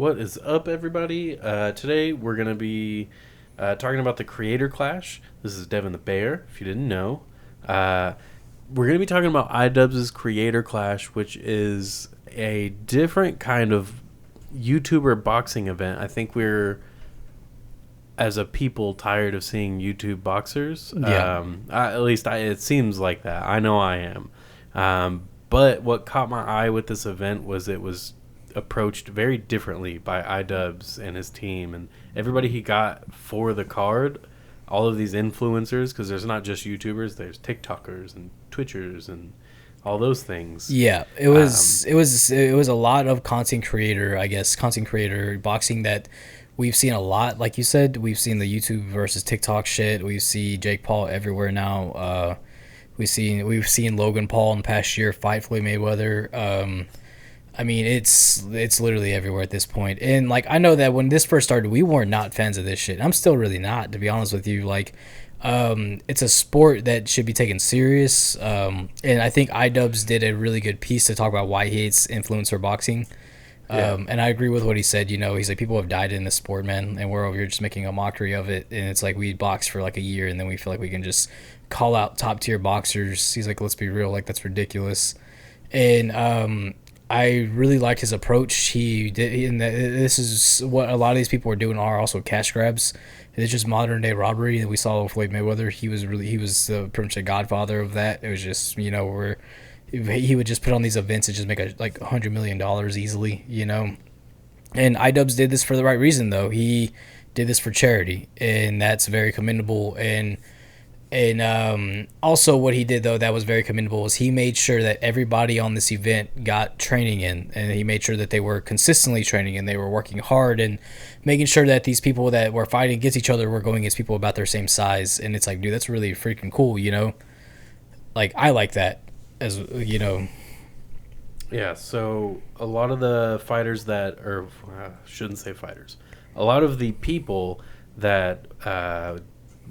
What is up, everybody? Today we're going to be talking about the Creator Clash. This is Devin the Bear, if you didn't know. We're going to be talking about iDubbbz's Creator Clash, which is a different kind of YouTuber boxing event. I think we're, as a people, tired of seeing YouTube boxers. Yeah. At least it seems like that. I know I am. But what caught my eye with this event was it was approached very differently by iDubbbz and his team and everybody he got for the card. All of these influencers, because there's not just YouTubers, there's TikTokers and Twitchers and all those things. Yeah, it was a lot of content creator, content creator boxing that we've seen a lot. Like you said, we've seen the YouTube versus TikTok shit. We see Jake Paul everywhere now. We've seen Logan Paul in the past year fight Floyd Mayweather. I mean, it's literally everywhere at this point. And like, I know that when this first started, we were not fans of this shit. I'm still really not, to be honest with you. Like, it's a sport that should be taken serious. And I think iDubbbz did a really good piece to talk about why he hates influencer boxing. And I agree with what he said. You know, he's like, people have died in this sport, man, and we're over here just making a mockery of it. And it's like, we boxed for like a year, and then we feel like we can just call out top tier boxers. He's like, let's be real, like, that's ridiculous. And I really like his approach. This is what a lot of these people are doing, are also cash grabs. It's just modern day robbery that we saw with Floyd Mayweather. He was pretty much the godfather of that. It was just, you know, where he would just put on these events and just make $100 million easily, you know. And iDubbbz did this for the right reason, though. He did this for charity, and that's very commendable. And also what he did, though, that was very commendable, was he made sure that everybody on this event got training in, and he made sure that they were consistently training and they were working hard and making sure that these people that were fighting against each other were going against people about their same size. And it's like, dude, that's really freaking cool, you know? Like, I like that, as you know. Yeah, so a lot of the fighters that, or shouldn't say fighters, a lot of the people that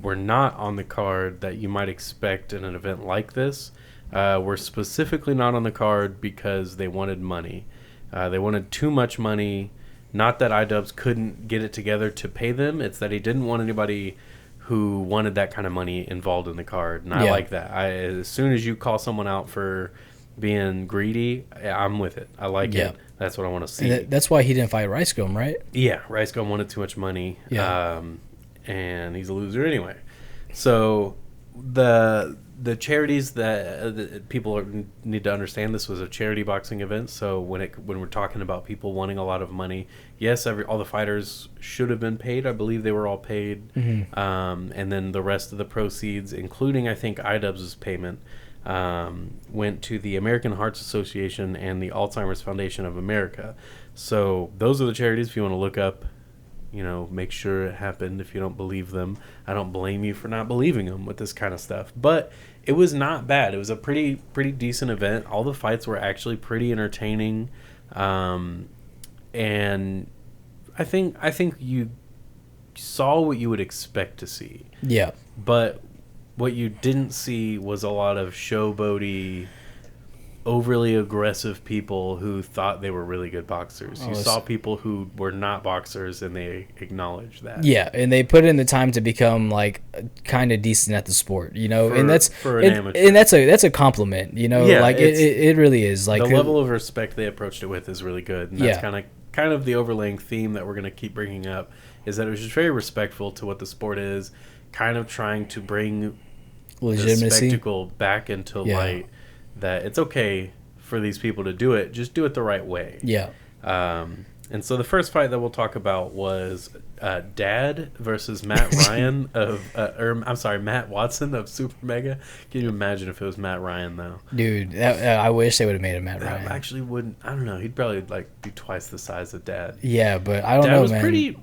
were not on the card that you might expect in an event like this were specifically not on the card because they wanted money. They wanted too much money. Not that iDubbbz couldn't get it together to pay them. It's that he didn't want anybody who wanted that kind of money involved in the card. And I like that. As soon as you call someone out for being greedy, I'm with it. I like it. That's what I want to see. And that's why he didn't fight Ricegum, right? Yeah, Ricegum wanted too much money. Yeah. And he's a loser anyway. So the charities that people need to understand, this was a charity boxing event. So when we're talking about people wanting a lot of money, yes, all the fighters should have been paid. I believe they were all paid. Mm-hmm. And then the rest of the proceeds, including I think iDubbbz's payment, went to the American Heart Association and the Alzheimer's Foundation of America. So those are the charities if you want to look up. You know, make sure it happened if you don't believe them. I don't blame you for not believing them with this kind of stuff. But it was not bad. It was a pretty decent event. All the fights were actually pretty entertaining. And I think you saw what you would expect to see. Yeah. But what you didn't see was a lot of showboaty, overly aggressive people who thought they were really good boxers. You saw people who were not boxers, and they acknowledged that. Yeah, and they put in the time to become like kind of decent at the sport, you know. And that's for an amateur. And that's a compliment, you know. Yeah, like it really is. Like the level of respect they approached it with is really good, and that's kind of the overlaying theme that we're going to keep bringing up, is that it was just very respectful to what the sport is, kind of trying to bring legitimacy, the spectacle back into light. That it's okay for these people to do it, just do it the right way. Yeah. And so the first fight that we'll talk about was Dad versus Matt Ryan Matt Watson of Super Mega. Can you imagine if it was Matt Ryan though? Dude, I wish they would have made it Matt Ryan. Actually wouldn't. I don't know. He'd probably be twice the size of Dad. Yeah, but I don't know, man. Dad was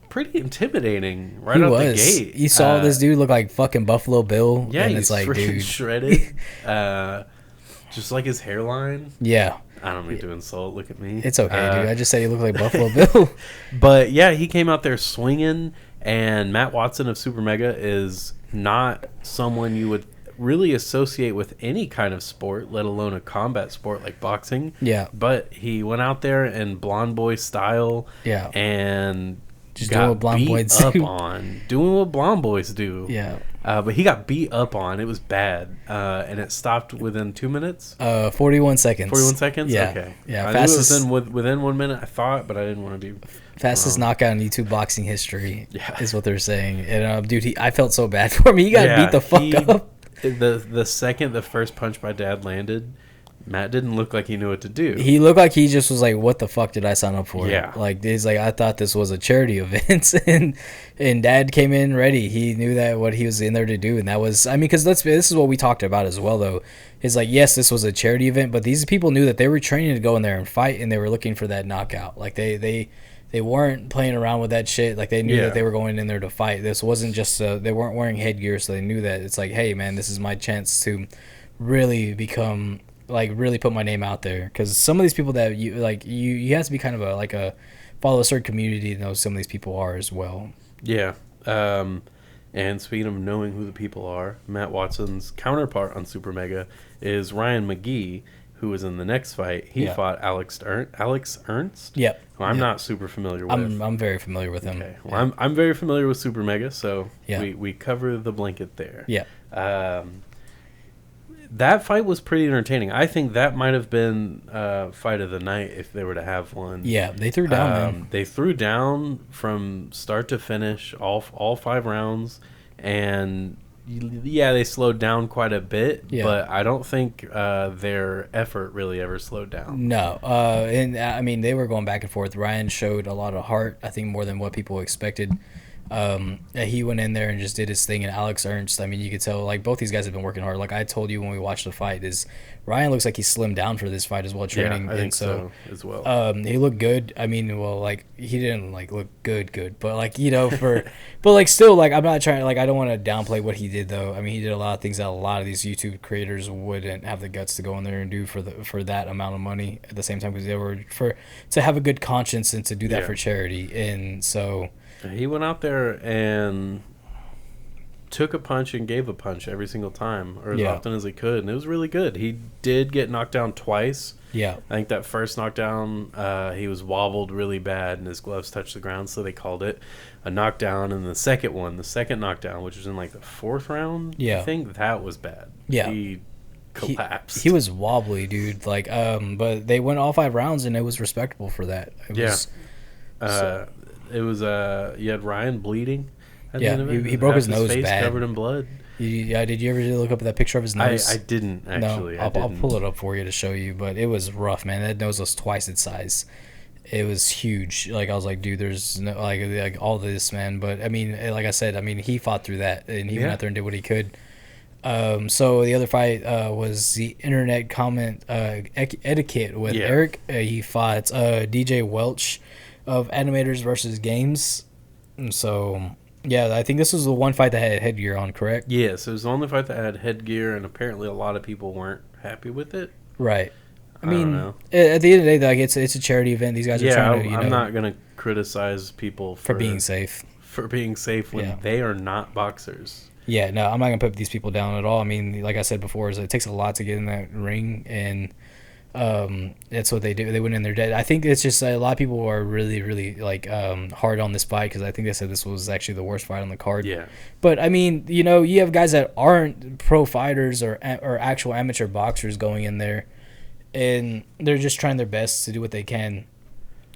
pretty intimidating right out the gate. You saw this dude look like fucking Buffalo Bill. Yeah, and he's like, dude, shredded. Just like his hairline. Yeah. I don't mean to insult. Look at me. It's okay, dude. I just said he looked like Buffalo Bill. But yeah, he came out there swinging, and Matt Watson of Super Mega is not someone you would really associate with any kind of sport, let alone a combat sport like boxing. Yeah. But he went out there in blonde boy style. Yeah. And just got doing what blonde beat boys up do. on. Doing what blonde boys do. Yeah. But he got beat up on. It was bad. And it stopped within 2 minutes. 41 seconds. 41 seconds? Yeah. Okay. Yeah. I Fastest, knew it was within 1 minute, I thought, but I didn't want to be fastest wrong. knockout in YouTube boxing history. Yeah. Is what they're saying. And dude, I felt so bad for him. He got beat the fuck up. The second the first punch my dad landed, Matt didn't look like he knew what to do. He looked like he just was like, "What the fuck did I sign up for?" Yeah. Like he's like, "I thought this was a charity event," and Dad came in ready. He knew that what he was in there to do, and that was, I mean, because this is what we talked about as well, though. Is like, yes, this was a charity event, but these people knew that they were training to go in there and fight, and they were looking for that knockout. Like they weren't playing around with that shit. Like they knew that they were going in there to fight. This wasn't just they weren't wearing headgear, so they knew that it's like, hey man, this is my chance to really become, like, really put my name out there. Because some of these people that you like, you have to be kind of a follow a certain community to know some of these people are as well. Yeah. And speaking of knowing who the people are, Matt Watson's counterpart on Super Mega is Ryan McGee, who was in the next fight. He fought Alex Ernst. Yep. Who I'm not super familiar with. I'm very familiar with him. Okay. Well, I'm very familiar with Super Mega, so Yeah. we cover the blanket there. Yeah. That fight was pretty entertaining. I think that might have been fight of the night if they were to have one. Yeah, they threw down, man. They threw down from start to finish, all 5 rounds, and yeah, they slowed down quite a bit. Yeah. But I don't think their effort really ever slowed down. No, and I mean, they were going back and forth. Ryan showed a lot of heart, I think more than what people expected. He went in there and just did his thing, and Alex Ernst, I mean, you could tell, like, both these guys have been working hard. Like I told you when we watched the fight, is Ryan looks like he slimmed down for this fight as well, training. Yeah, I think so as well. He looked good. I mean, well, like, he didn't like look good, but like, you know, for but like still, like, I'm not trying, like, I don't want to downplay what he did though. I mean, he did a lot of things that a lot of these YouTube creators wouldn't have the guts to go in there and do for that amount of money at the same time, because they were to have a good conscience and to do that for charity. And so he went out there and took a punch and gave a punch every single time, or as often as he could, and it was really good. He did get knocked down twice. Yeah. I think that first knockdown, he was wobbled really bad and his gloves touched the ground, so they called it a knockdown. And the second knockdown, which was in like the 4th round, I think that was bad. Yeah. He collapsed. He was wobbly, dude. Like, but they went all 5 rounds, and it was respectable for that. It was you had Ryan bleeding at the end of it. He broke his nose face bad, covered in blood. Did you ever look up that picture of his nose? I didn't actually. No, I'll pull it up for you to show you, but it was rough, man. That nose was twice its size. It was huge. Like, I was like, dude, there's no like all this, man. But I mean, like I said, I mean, he fought through that, and he went out there and did what he could. So the other fight was the internet comment etiquette with Eric. He fought DJ Welch of Animators versus Games. And so yeah, I think this was the one fight that had headgear on, correct? Yes, it was the only fight that had headgear, and apparently a lot of people weren't happy with it. Right. I mean, don't know. At the end of the day, like, it's a charity event. These guys are trying to, I'm not gonna criticize people for being safe. For being safe when they are not boxers. Yeah, no, I'm not gonna put these people down at all. I mean, like I said before, it takes a lot to get in that ring, and that's what they do. They went in there dead. I think it's just a lot of people are really, really like hard on this fight, because I think they said this was actually the worst fight on the card. Yeah. But I mean, you know, you have guys that aren't pro fighters or actual amateur boxers going in there, and they're just trying their best to do what they can.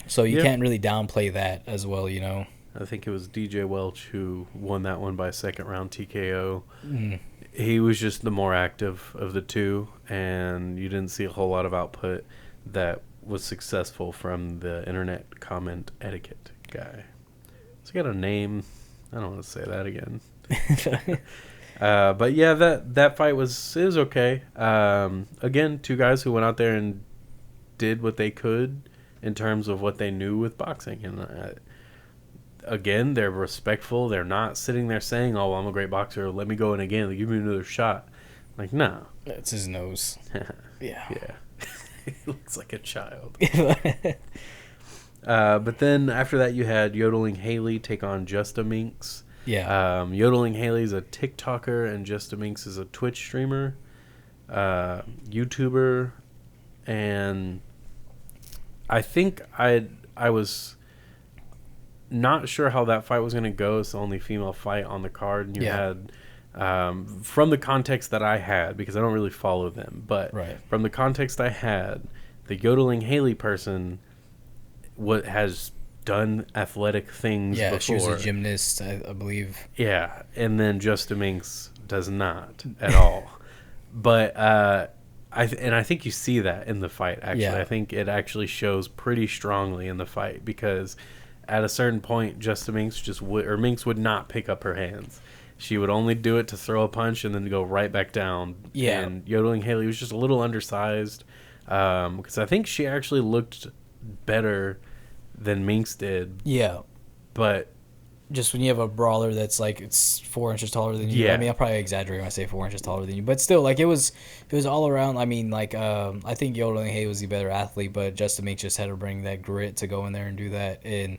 So you can't really downplay that as well, you know. I think it was DJ Welch who won that one by a second round TKO. He was just the more active of the two, and you didn't see a whole lot of output that was successful from the internet comment etiquette guy. So he got a name. I don't want to say that again. But yeah, that fight was okay. Again, 2 guys who went out there and did what they could in terms of what they knew with boxing, and again, they're respectful. They're not sitting there saying, "Oh, well, I'm a great boxer. Let me go in again. Give me another shot." Like, no. That's his nose. Yeah. He looks like a child. But then after that, you had Yodeling Haley take on Justa Minks. Yodeling Haley's a TikToker, and Just a Minx is a Twitch streamer, YouTuber, and I think I was not sure how that fight was going to go. It's the only female fight on the card, and you had, from the context that I had, because I don't really follow them, but from the context I had, the Yodeling Haley person has done athletic things before. She was a gymnast, I believe. Yeah, and then Just a Minx does not at all. But I think you see that in the fight, actually. I think it actually shows pretty strongly in the fight, because at a certain point, Just a Minx Minx would not pick up her hands. She would only do it to throw a punch and then go right back down. Yeah. And Yodeling Haley was just a little undersized, because I think she actually looked better than Minx did. Yeah. But just when you have a brawler that's like it's 4 inches taller than you. I mean, I'll probably exaggerate when I say 4 inches taller than you, but still, like it was all around. I mean, like I think Yodeling Haley was the better athlete, but Just a Minx just had to bring that grit to go in there and do that. And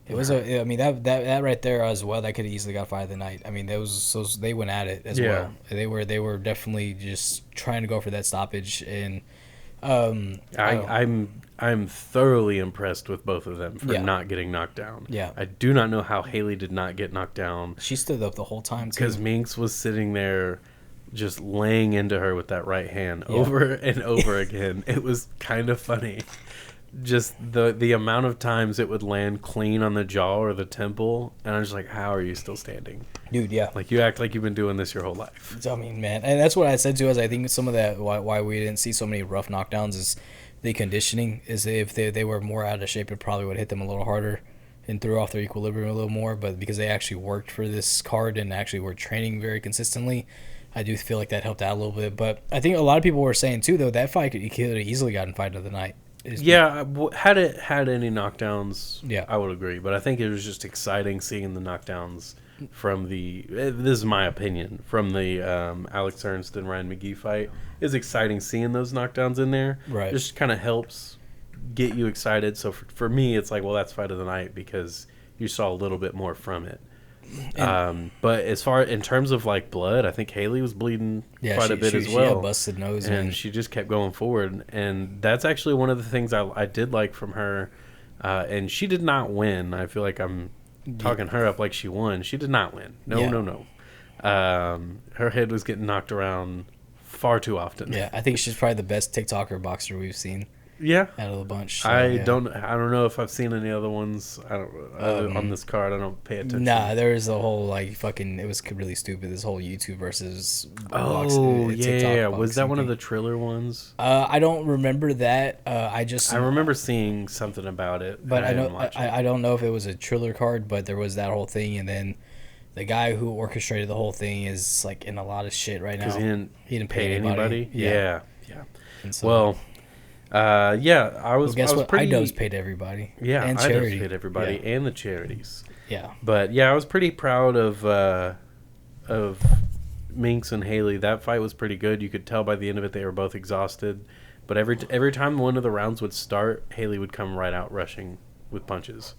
it was I mean that right there as well, that could have easily got fight of the night. I mean, they went at it as well. They were definitely just trying to go for that stoppage. And I'm thoroughly impressed with both of them for not getting knocked down. Yeah. I do not know how Haley did not get knocked down. She stood up the whole time too. Because Minx was sitting there just laying into her with that right hand over and over again. It was kind of funny. Just the amount of times it would land clean on the jaw or the temple, and I'm just like, how are you still standing? Dude, yeah. Like, you act like you've been doing this your whole life. I mean, man, and that's what I said too, is I think some of that, why we didn't see so many rough knockdowns is the conditioning. Is if they were more out of shape, it probably would hit them a little harder and threw off their equilibrium a little more, but because they actually worked for this card and actually were training very consistently, I do feel like that helped out a little bit. But I think a lot of people were saying too, though, that fight could have easily gotten fight of the night. Had it had any knockdowns, I would agree. But I think it was just exciting seeing the knockdowns from this is my opinion, from the Alex Ernst and Ryan McGee fight. It's exciting seeing those knockdowns in there. Right. Just kind of helps get you excited. So for me, it's like, well, that's fight of the night because you saw a little bit more from it. But as far in terms of like blood, I think Haley was bleeding quite a bit as well. She had busted nose, and she just kept going forward. And that's actually one of the things I did like from her. And she did not win. I feel like I'm talking her up like she won. She did not win. No. Her head was getting knocked around far too often. Yeah, I think she's probably the best TikToker boxer we've seen. Yeah, out of the bunch. So, I don't know if I've seen any other ones. I don't on this card. I don't pay attention. Nah, there was a whole like fucking. It was really stupid. This whole YouTube versus. TikTok was that one of the Triller ones? I don't remember that. I remember seeing something about it, but I don't know if it was a Triller card, but there was that whole thing, and then the guy who orchestrated the whole thing is like in a lot of shit right now. Because he didn't pay anybody. Yeah. And so, well. I was. Guess what? Pretty, IDubbbz paid everybody. Yeah, and IDubbbz paid everybody and the charities. Yeah, but I was pretty proud of Minx and Haley. That fight was pretty good. You could tell by the end of it they were both exhausted. But every time one of the rounds would start, Haley would come right out rushing with punches.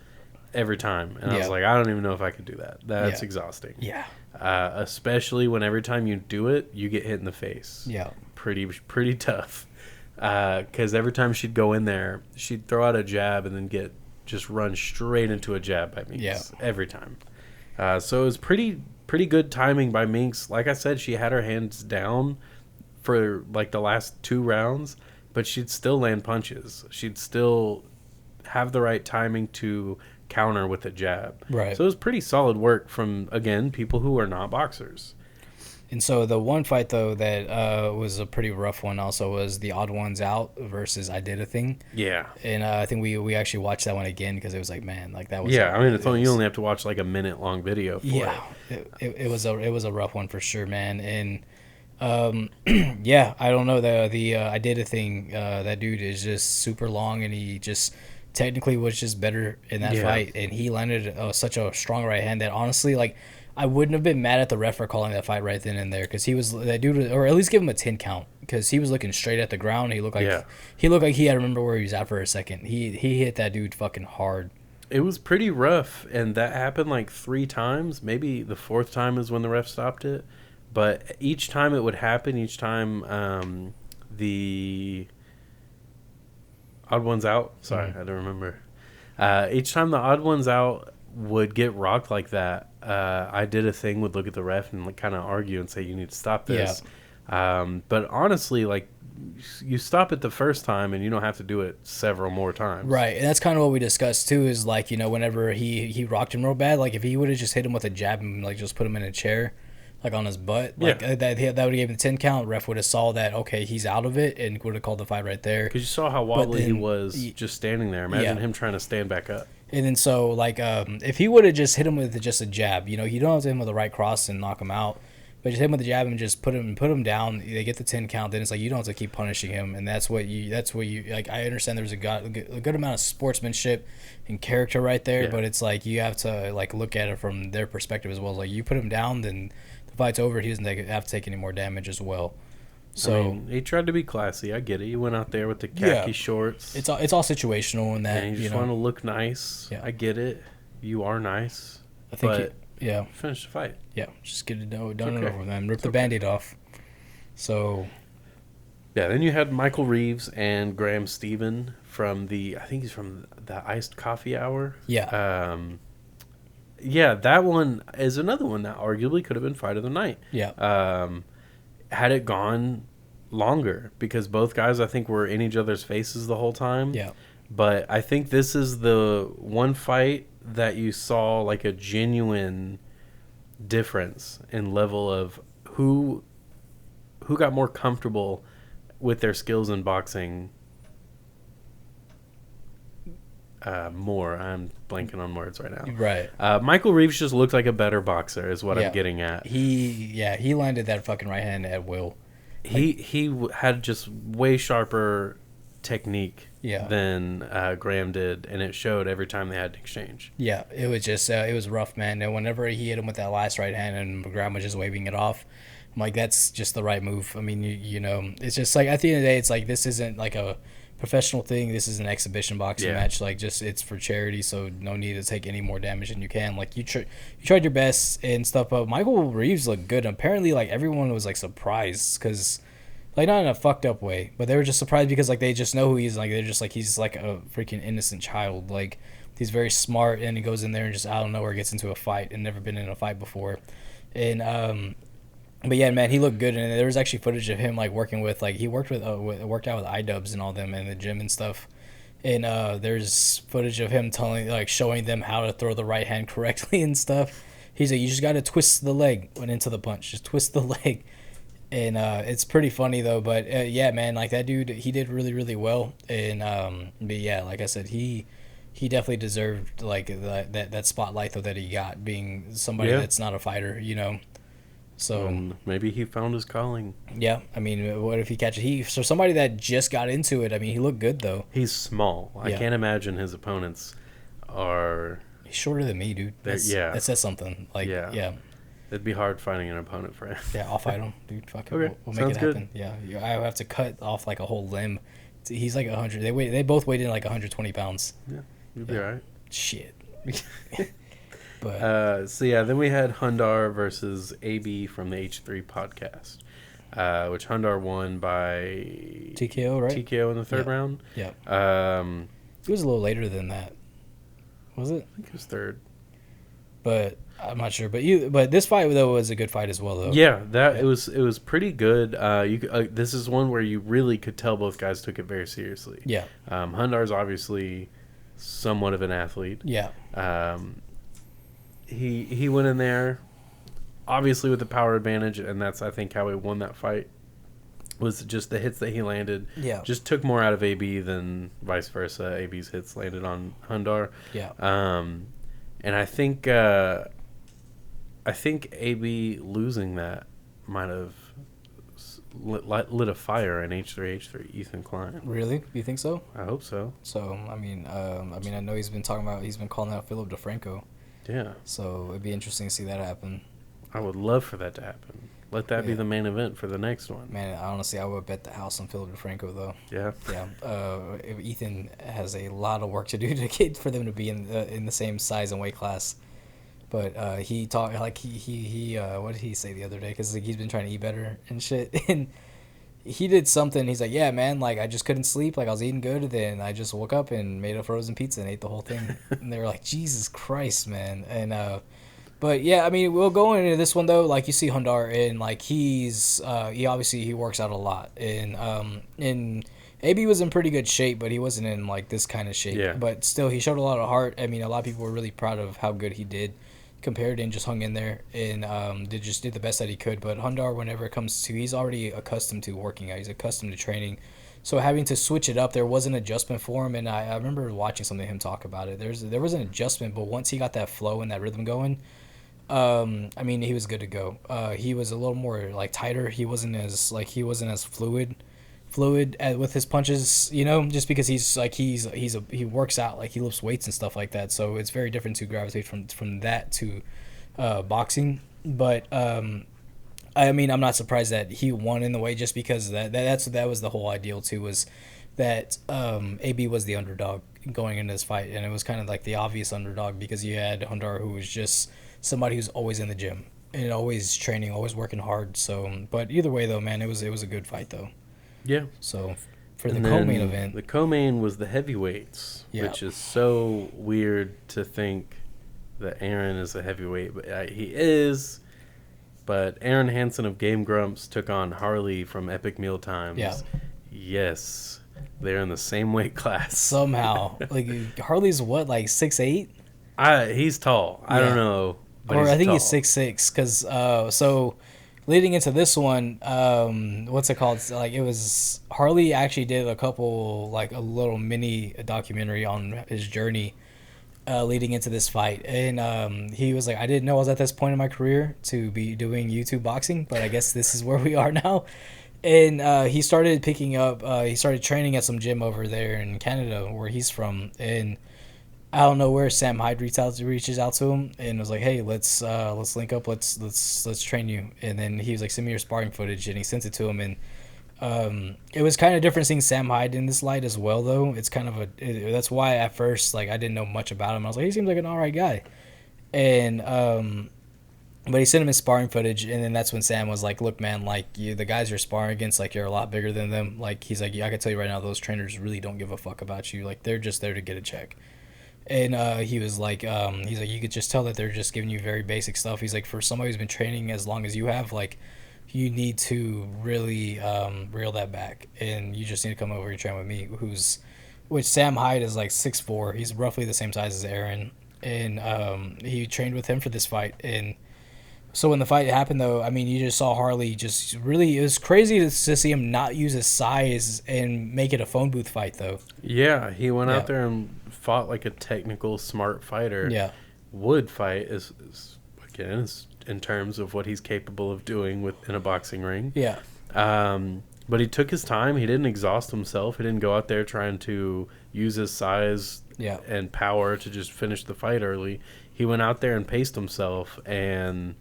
Every time, and I was like, I don't even know if I could do that. That's exhausting. Yeah, especially when every time you do it, you get hit in the face. Yeah, pretty tough. Because every time she'd go in there, she'd throw out a jab and then just run straight into a jab by Minx. Yeah. Every time. So it was pretty good timing by Minx. Like I said, she had her hands down for like the last 2 rounds, but she'd still land punches. She'd still have the right timing to counter with a jab. Right. So it was pretty solid work from, again, people who are not boxers. And so the one fight, though, that was a pretty rough one also was the Odd Ones Out versus I Did a Thing. Yeah. And I think we actually watched that one again because it was like, man, like that was... Yeah, I mean, you only have to watch like a minute-long video for it. It was a rough one for sure, man. And, I don't know. The I Did a Thing, that dude is just super long, and he just technically was just better in that fight. And he landed such a strong right hand that honestly, like... I wouldn't have been mad at the ref for calling that fight right then and there because he was that dude, or at least give him a 10 count because he was looking straight at the ground. He looked like he had to remember where he was at for a second. He hit that dude fucking hard. It was pretty rough, and that happened like 3 times. Maybe the fourth time is when the ref stopped it. But each time it would happen, each time the odd ones out. Sorry, I don't remember. Each time the odd ones out would get rocked like that, I did a thing, would look at the ref and like kind of argue and say, you need to stop this. Yeah. But honestly, like, you stop it the first time and you don't have to do it several more times. Right. And that's kind of what we discussed too, is like, you know, whenever he rocked him real bad, like if he would have just hit him with a jab and like just put him in a chair, like on his butt, like that would have gave him the 10 count. Ref would have saw that, okay, he's out of it, and would have called the fight right there. Because you saw how wobbly he was just standing there. Imagine him trying to stand back up. And then so like if he would have just hit him with just a jab, you know, you don't have to hit him with the right cross and knock him out. But just hit him with the jab and just put him down. They get the 10 count. Then it's like you don't have to keep punishing him, and that's what you like. I understand there's a good amount of sportsmanship and character right there, but it's like you have to like look at it from their perspective as well. Like you put him down, then the fight's over. He doesn't have to take any more damage as well. So I mean, he tried to be classy. I get it. He went out there with the khaki shorts. It's all situational in that. And you just want to look nice. Yeah. I get it. You are nice. I think. Finish the fight. Yeah, just get it done and over with, man. Rip the Band-Aid off. So. Yeah, then you had Michael Reeves and Graham Stephan from I think he's from the Iced Coffee Hour. Yeah. Yeah, that one is another one that arguably could have been fight of the night. Yeah. Had it gone longer, because both guys I think were in each other's faces the whole time. Yeah. But I think this is the one fight that you saw like a genuine difference in level of who got more comfortable with their skills in boxing more. I'm blanking on words right now. Right. Michael Reeves just looked like a better boxer is what I'm getting at. He landed that fucking right hand at will. He had just way sharper technique than Graham did, and it showed every time they had to exchange. Yeah, it was just it was rough, man. And whenever he hit him with that last right hand and Graham was just waving it off, I'm like, that's just the right move. I mean, you know, it's just like at the end of the day, it's like this isn't like a professional thing. This is an exhibition boxing match. Like, just it's for charity, so no need to take any more damage than you can. Like you tried your best and stuff, but Michael Reeves looked good. And apparently, like everyone was like surprised because. Like, not in a fucked up way, but they were just surprised because, like, they just know who he is. Like, they're just like, he's like a freaking innocent child. Like, he's very smart, and he goes in there and just out of nowhere gets into a fight and never been in a fight before. And, but yeah, man, he looked good. And there was actually footage of him, like, working with, like, he worked out with iDubbbz and all them in the gym and stuff. And there's footage of him showing them how to throw the right hand correctly and stuff. He's like, you just got to twist the leg when into the punch. Just twist the leg. And it's pretty funny though, but yeah, man, like that dude, he did really, really well. And but yeah, like I said, he definitely deserved like that spotlight though that he got, being somebody that's not a fighter, you know. So maybe he found his calling. Yeah, I mean, what if he catches so somebody that just got into it? I mean, he looked good though. He's small. I can't imagine his opponents are. He's shorter than me, dude. That says something. Like yeah. It'd be hard finding an opponent for him. Yeah, I'll fight him, dude. Fuck it. Okay. We'll make it happen. Good. Yeah, I have to cut off like a whole limb. He's like 100. They both weighed in like 120 pounds. Yeah, you'll be all right. Shit. But so yeah, then we had Hundar versus AB from the H3 podcast, which Hundar won by TKO, right? TKO in the third round. Yeah. It was a little later than that. Was it? I think it was third. But I'm not sure, but this fight though was a good fight as well though. Yeah, it was pretty good. This is one where you really could tell both guys took it very seriously. Yeah. Hundar's obviously somewhat of an athlete. Yeah. He went in there, obviously with the power advantage, and that's I think how he won that fight. Was just the hits that he landed. Yeah. Just took more out of AB than vice versa. AB's hits landed on Hundar. Yeah. And I think AB losing that might have lit a fire in H3 Ethan Klein. Really? You think so? I hope so. So I mean, I know he's been calling out Philip DeFranco. Yeah. So it'd be interesting to see that happen. I would love for that to happen. Let that be the main event for the next one. Man, honestly, I would bet the house on Philip DeFranco though. Yeah. Yeah. Ethan has a lot of work to do to get for them to be in the same size and weight class. But he talked like he what did he say the other day? Because like, he's been trying to eat better and shit. And he did something. He's like, yeah, man, like I just couldn't sleep. Like I was eating good, and then I just woke up and made a frozen pizza and ate the whole thing. And they were like, Jesus Christ, man. And but yeah, I mean, we'll go into this one though. Like you see Hundar, and like he obviously he works out a lot, and AB was in pretty good shape, but he wasn't in like this kind of shape. Yeah. But still, he showed a lot of heart. I mean, a lot of people were really proud of how good he did compared and just hung in there and did the best that he could. But Hundar, whenever it comes to, he's already accustomed to working out. He's accustomed to training. So having to switch it up, there was an adjustment for him. And I remember watching something of him talk about it. There was an adjustment, but once he got that flow and that rhythm going, I mean, he was good to go. He was a little more like tighter. He wasn't as fluid with his punches, you know, just because he works out, like he lifts weights and stuff like that. So it's very different to gravitate from that to boxing. But I mean, I'm not surprised that he won in the way, just because that was the whole ideal too, was that AB was the underdog going into this fight, and it was kind of like the obvious underdog because you had Hundar, who was just somebody who's always in the gym and always training, always working hard. So, but either way though, man, it was a good fight though. Yeah. So for the co-main event, the co-main was the heavyweights, which is so weird to think that Aaron is a heavyweight, but he is. But Aaron Hansen of Game Grumps took on Harley from Epic Meal Times. Yeah. Yes, they're in the same weight class somehow. Like Harley's what, like 6'8"? He's tall. I don't know, but I think tall. he's 6'6". Because so leading into this one, what's it called? Like it was Harley actually did a little mini documentary on his journey leading into this fight, and he was like, I didn't know I was at this point in my career to be doing YouTube boxing, but I guess this is where we are now. And he started he started training at some gym over there in Canada where he's from, and I don't know where Sam Hyde reaches out to him and was like, hey, let's link up, let's train you. And then he was like, send me your sparring footage, and he sent it to him. And it was kind of different seeing Sam Hyde in this light as well, though. It's kind of that's why at first, like, I didn't know much about him. I was like, he seems like an all right guy. And but he sent him his sparring footage, and then that's when Sam was like, look, man, like, the guys you're sparring against, like, you're a lot bigger than them. Like, he's like, yeah, I can tell you right now, those trainers really don't give a fuck about you. Like, they're just there to get a check. And he was like, you could just tell that they're just giving you very basic stuff. He's like, for somebody who's been training as long as you have, like, you need to really reel that back, and you just need to come over and train with me, which Sam Hyde is like 6'4". He's roughly the same size as Aaron, and he trained with him for this fight. And so when the fight happened, though, I mean, you just saw Harley just really, it was crazy to see him not use his size and make it a phone booth fight, though. Yeah, he went out there and fought like a technical, smart fighter. Yeah. Would fight is in terms of what he's capable of doing in a boxing ring. Yeah. But he took his time. He didn't exhaust himself. He didn't go out there trying to use his size and power to just finish the fight early. He went out there and paced himself, and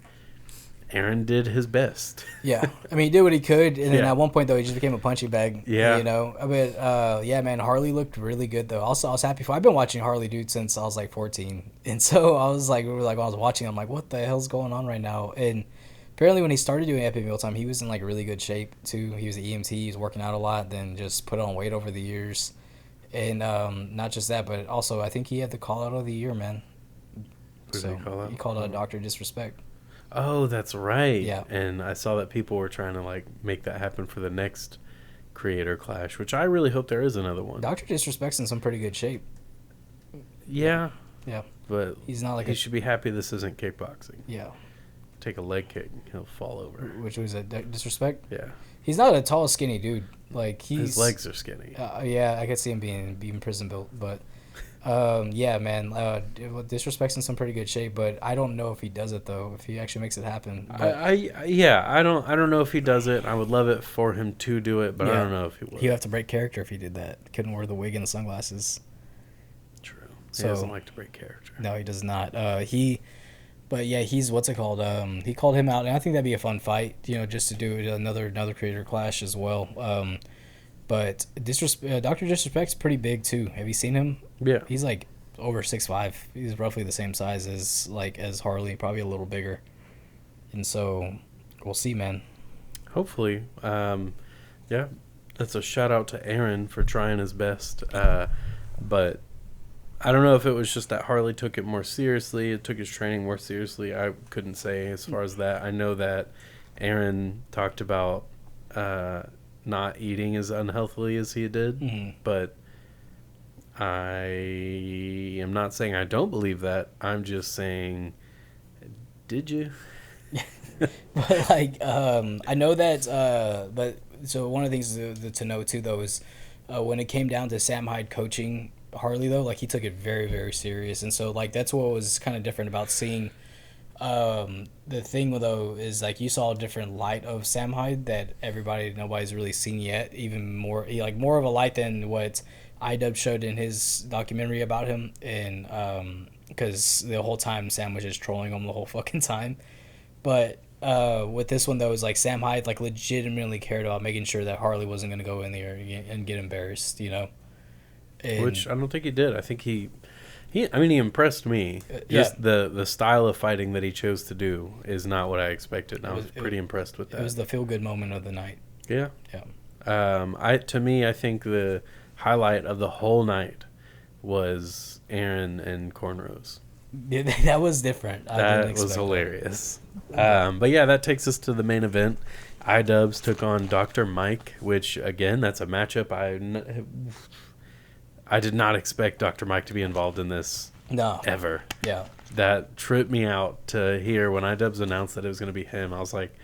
Aaron did his best. Yeah. I mean, he did what he could, and then at one point, though, he just became a punching bag. Yeah. You know? But, yeah, man, Harley looked really good, though. Also, I was happy I've been watching Harley, dude, since I was, like, 14. And so I was, like, when I was watching, I'm like, what the hell's going on right now? And apparently when he started doing Epic Meal Time, he was in, like, really good shape, too. He was an EMT. He was working out a lot, then just put on weight over the years. And not just that, but also I think he had the call-out of the year, man. Who did he call out? He called out Dr. Disrespect. Oh, that's right. Yeah. And I saw that people were trying to, like, make that happen for the next creator clash, which I really hope there is another one. Dr. Disrespect's in some pretty good shape. Yeah. Yeah. But he's not like he should be happy this isn't kickboxing. Yeah. Take a leg kick, he'll fall over. Which was a Disrespect? Yeah. He's not a tall, skinny dude. Like, his legs are skinny. Yeah, I could see him being prison built, but yeah, man, Disrespect's in some pretty good shape, but I don't know if he does it though. If he actually makes it happen. I don't know if he does it. I would love it for him to do it, but I don't know if he would. He'd have to break character if he did that. Couldn't wear the wig and the sunglasses. True. He doesn't like to break character. No, he does not. But yeah, he's what's it called? He called him out, and I think that'd be a fun fight. Just to do another creator clash as well. But Doctor Disrespect's pretty big too. Have you seen him? Yeah. He's like over 6'5". He's roughly the same size as Harley, probably a little bigger. And so we'll see, man. Hopefully. Yeah. That's a shout out to Aaron for trying his best. But I don't know if it was just that Harley took it more seriously. It took his training more seriously. I couldn't say as far as that. I know that Aaron talked about not eating as unhealthily as he did. Mm-hmm. But I am not saying I don't believe that. I'm just saying, did you? But like, I know that. But so one of the things to know too, though, is when it came down to Sam Hyde coaching Harley, though, like he took it very, very serious, and so like that's what was kind of different about seeing. The thing though is like you saw a different light of Sam Hyde that nobody's really seen yet. Even more, more of a light than what iDub showed in his documentary about him, and because the whole time Sam was just trolling him the whole fucking time. But with this one though, is like Sam Hyde like legitimately cared about making sure that Harley wasn't gonna go in there and get embarrassed, And, which I don't think he did. I think he impressed me. Just yeah. the style of fighting that he chose to do is not what I expected, and I was pretty impressed with that. It was the feel-good moment of the night. Yeah. Yeah. I think the highlight of the whole night was Aaron and cornrows. Yeah, that was different. That was hilarious. But yeah, that takes us to the main event. iDubbbz took on Dr. Mike, which again, that's a matchup I did not expect Dr. Mike to be involved in this. No. Ever. Yeah. That tripped me out to hear when iDubbbz announced that it was going to be him. I was like,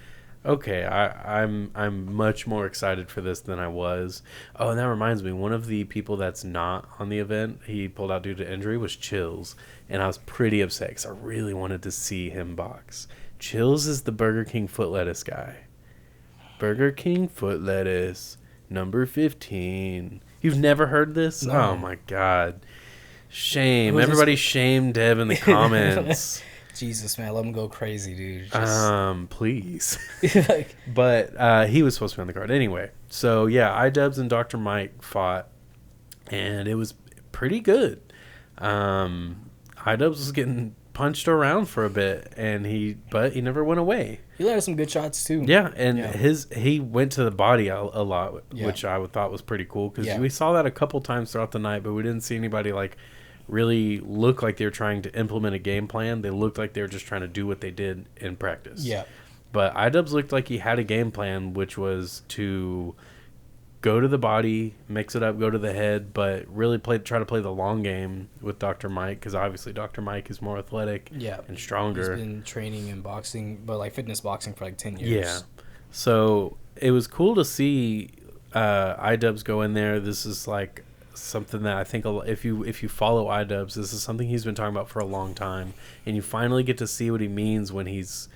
okay, I'm much more excited for this than I was. Oh, and that reminds me, one of the people that's not on the event, he pulled out due to injury, was Chills. And I was pretty upset because I really wanted to see him box. Chills is the Burger King foot lettuce guy. Burger King foot lettuce, number 15. You've never heard this? No. Oh, my God. Shame. Everybody shame Dev in the comments. Jesus, man. Let him go crazy, dude. Please. But he was supposed to be on the card. Anyway, so, yeah, iDubbbz and Dr. Mike fought, and it was pretty good. iDubbbz was getting punched around for a bit, but he never went away. He landed some good shots too. Yeah, and he went to the body a lot, which I thought was pretty cool because we saw that a couple times throughout the night, but we didn't see anybody like really look like they were trying to implement a game plan. They looked like they were just trying to do what they did in practice. Yeah, but iDubbbz looked like he had a game plan, which was to go to the body, mix it up, go to the head, but really try to play the long game with Dr. Mike because obviously Dr. Mike is more athletic and stronger. He's been training in boxing, but like fitness boxing for like 10 years. Yeah. So it was cool to see iDubbbz go in there. This is like something that I think if you follow iDubbbz, this is something he's been talking about for a long time, and you finally get to see what he means when he's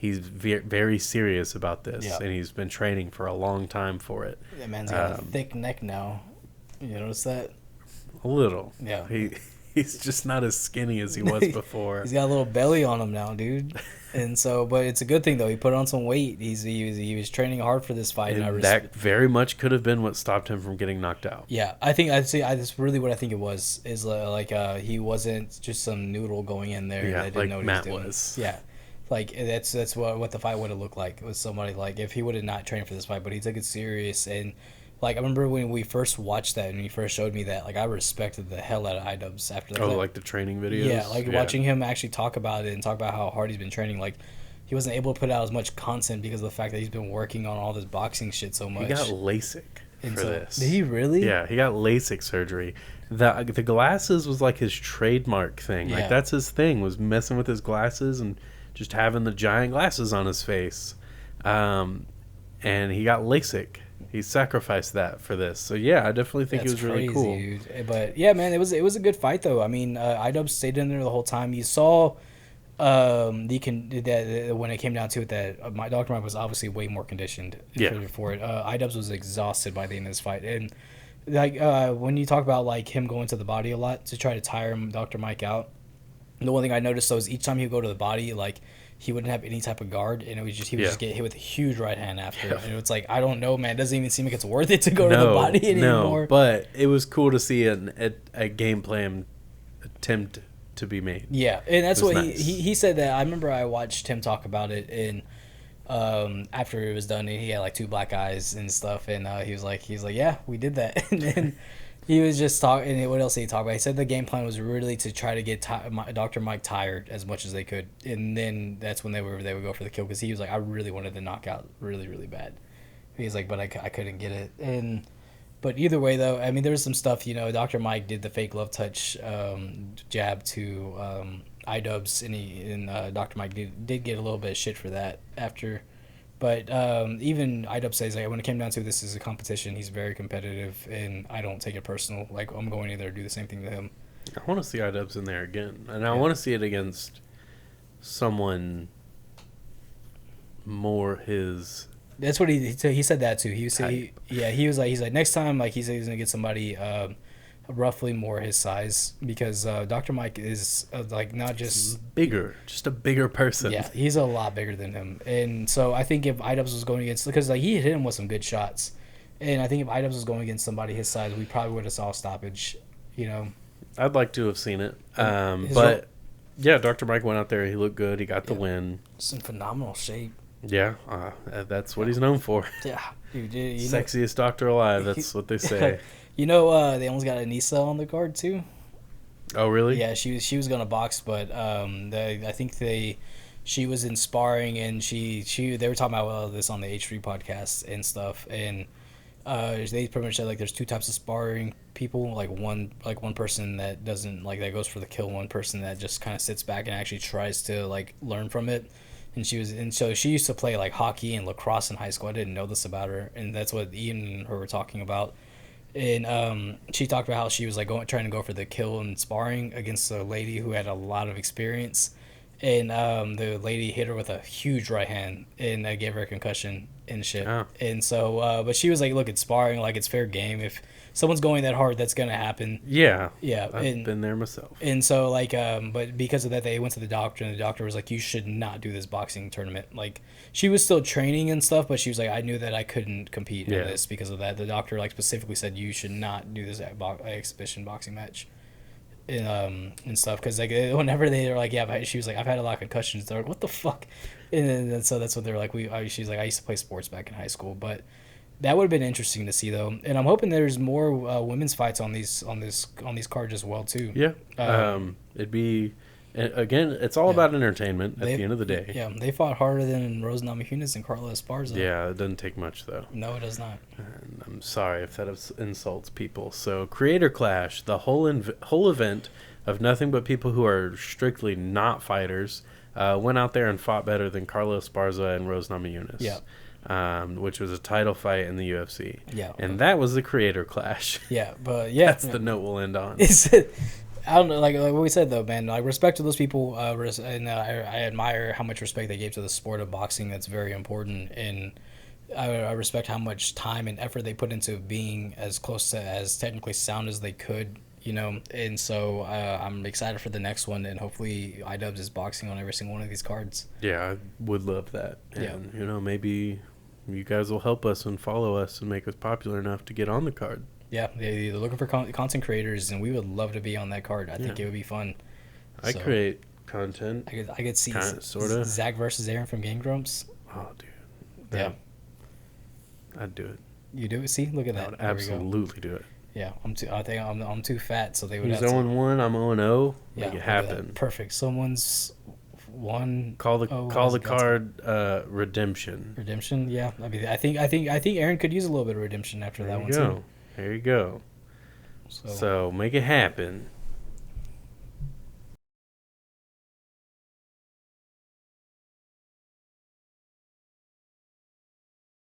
very serious about this, and he's been training for a long time for it. That man's got a thick neck now. You notice that? A little. Yeah. He's just not as skinny as he was before. He's got a little belly on him now, dude. And so, but it's a good thing though. He put on some weight. He was training hard for this fight, and that very much could have been what stopped him from getting knocked out. Yeah, I think that's really what I think it was. Is he wasn't just some noodle going in there that didn't know what Matt he was doing. Was. Yeah. Like that's what the fight would have looked like. It was somebody like if he would have not trained for this fight, but he took it serious. And like I remember when we first watched that and he first showed me that, like I respected the hell out of iDubbbz after that. Oh, like the training videos. Yeah, watching him actually talk about it and talk about how hard he's been training. Like he wasn't able to put out as much content because of the fact that he's been working on all this boxing shit so much. He got LASIK for this. Did he really? Yeah, he got LASIK surgery. The glasses was like his trademark thing. Yeah. Like that's his thing, was messing with his glasses and just having the giant glasses on his face. And he got LASIK. He sacrificed that for this. So yeah, I definitely think it was really cool. Dude. But yeah, man, it was a good fight though. I mean, iDubbbz stayed in there the whole time. You saw when it came down to it that my Dr. Mike was obviously way more conditioned for it. iDubbbz was exhausted by the end of this fight. And like when you talk about like him going to the body a lot to try to tire Dr. Mike out, The one thing I noticed though is each time he would go to the body, like he wouldn't have any type of guard, and it was just he would just get hit with a huge right hand after. Yeah. And it's like I don't know, man. It doesn't even seem like it's worth it to go to the body anymore. No, but it was cool to see a game plan attempt to be made. Yeah, and that's what nice. he said that. I remember I watched him talk about it, and after it was done, and he had like 2 black eyes and stuff, and he was like, yeah, we did that, and then he was just talking. And what else did he talk about? He said the game plan was really to try to get Dr. Mike tired as much as they could, and then that's when they would go for the kill, because he was like, I really wanted the knockout really really bad. He's like, but I couldn't get it. And but either way though, I mean, there was some stuff, Dr. Mike did the fake love touch jab to iDubbbz, and Dr. Mike did get a little bit of shit for that after. But even iDubbbz says, like, when it came down to this is a competition, he's very competitive, and I don't take it personal. Like, I'm going in there to do the same thing to him. I want to see iDubbbz in there again, and I want to see it against someone more his. That's what he said that too. He was like next time, like he said he's gonna get somebody roughly more his size, because Dr. Mike is like not just bigger, just a bigger person. Yeah, he's a lot bigger than him, and so I think if iDubbbz was going against, because like he hit him with some good shots, and I think if iDubbbz was going against somebody his size, we probably would have saw a stoppage. I'd like to have seen it, but yeah, Dr. Mike went out there. He looked good. He got the win. He's in phenomenal shape. Yeah, that's what he's known for. Yeah, dude, sexiest doctor alive. That's what they say. They almost got Anissa on the card too. Oh really? Yeah, she was gonna box, but I think she was in sparring, and they were talking about this on the H3 podcast and stuff, and they pretty much said like there's 2 types of sparring people, like one person that doesn't like that goes for the kill, one person that just kind of sits back and actually tries to like learn from it. And so she used to play like hockey and lacrosse in high school. I didn't know this about her, and that's what Ian and her were talking about. And she talked about how she was like trying to go for the kill and sparring against a lady who had a lot of experience, and the lady hit her with a huge right hand and gave her a concussion and shit. Oh. And so, but she was like, "Look, it's sparring. Like it's fair game. If someone's going that hard, that's gonna happen." Yeah. I've been there myself. And so, like, but because of that, they went to the doctor, and the doctor was like, "You should not do this boxing tournament." Like, she was still training and stuff, but she was like, "I knew that I couldn't compete in this because of that." The doctor like specifically said, "You should not do this exhibition boxing match." And stuff, because like whenever they were like, yeah, she was like, I've had a lot of concussions. They're like, what the fuck? And so that's what they're like. She's like, I used to play sports back in high school, but that would have been interesting to see though. And I'm hoping there's more women's fights on these cards as well too. Yeah, it'd be. Again, it's all about entertainment at the end of the day. Yeah, they fought harder than Rose Namajunas and Carla Esparza. Yeah, it doesn't take much, though. No, it does not. And I'm sorry if that insults people. So, Creator Clash, the whole event of nothing but people who are strictly not fighters, went out there and fought better than Carla Esparza and Rose Namajunas. Yeah. Which was a title fight in the UFC. Yeah. And that was the Creator Clash. Yeah, but yeah. That's the note we'll end on. I don't know, like what we said though, man. I respect to those people, and I admire how much respect they gave to the sport of boxing. That's very important, and I respect how much time and effort they put into being as close to as technically sound as they could, And so I'm excited for the next one, and hopefully iDubbbz is boxing on every single one of these cards. Yeah, I would love that, and maybe you guys will help us and follow us and make us popular enough to get on the card. Yeah, they're looking for content creators, and we would love to be on that card. I think it would be fun. I create content. I could see sorta. Zach versus Aaron from Game Grumps. Oh, dude. Yeah. I'd do it. You do it? See, look at that. I would absolutely do it. Yeah, I think I'm too fat, so they would. He's 0-1. I'm 0-0. Yeah, make it happen. Perfect. Someone's one. Call the card redemption. Redemption. Yeah. I mean, I think Aaron could use a little bit of redemption after that one too. There you go. So make it happen.